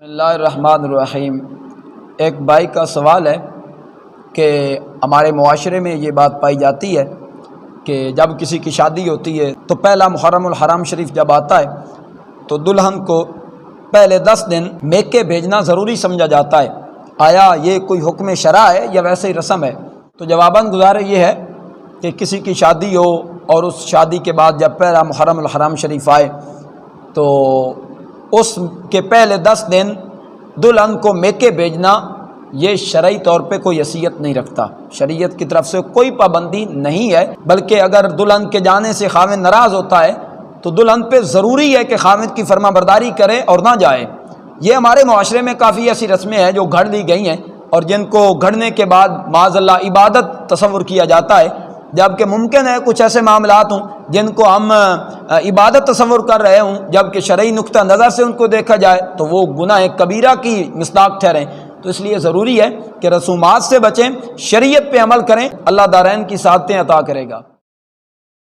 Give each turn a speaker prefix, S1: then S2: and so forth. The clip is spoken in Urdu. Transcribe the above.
S1: بسم اللہ الرحمن الرحیم۔ ایک بھائی کا سوال ہے کہ ہمارے معاشرے میں یہ بات پائی جاتی ہے کہ جب کسی کی شادی ہوتی ہے تو پہلا محرم الحرام شریف جب آتا ہے تو دلہن کو پہلے 10 دن میکے بھیجنا ضروری سمجھا جاتا ہے۔ آیا یہ کوئی حکم شرع ہے یا ویسے ہی رسم ہے؟ تو جواباً گزارے یہ ہے کہ کسی کی شادی ہو اور اس شادی کے بعد جب پہلا محرم الحرام شریف آئے تو اس کے پہلے 10 دن دلہن کو میکے بھیجنا یہ شرعی طور پہ کوئی حیثیت نہیں رکھتا، شریعت کی طرف سے کوئی پابندی نہیں ہے، بلکہ اگر دلہن کے جانے سے خاوند ناراض ہوتا ہے تو دلہن پہ ضروری ہے کہ خاوند کی فرما برداری کرے اور نہ جائے۔ یہ ہمارے معاشرے میں کافی ایسی رسمیں ہیں جو گھڑ لی گئی ہیں اور جن کو گھڑنے کے بعد معاذ اللہ عبادت تصور کیا جاتا ہے، جبکہ ممکن ہے کچھ ایسے معاملات ہوں جن کو ہم عبادت تصور کر رہے ہوں، جبکہ شرعی نقطہ نظر سے ان کو دیکھا جائے تو وہ گناہ کبیرہ کی مصداق ٹھہریں۔ تو اس لیے ضروری ہے کہ رسومات سے بچیں، شریعت پہ عمل کریں، اللہ دارین کی سعادتیں عطا کرے گا۔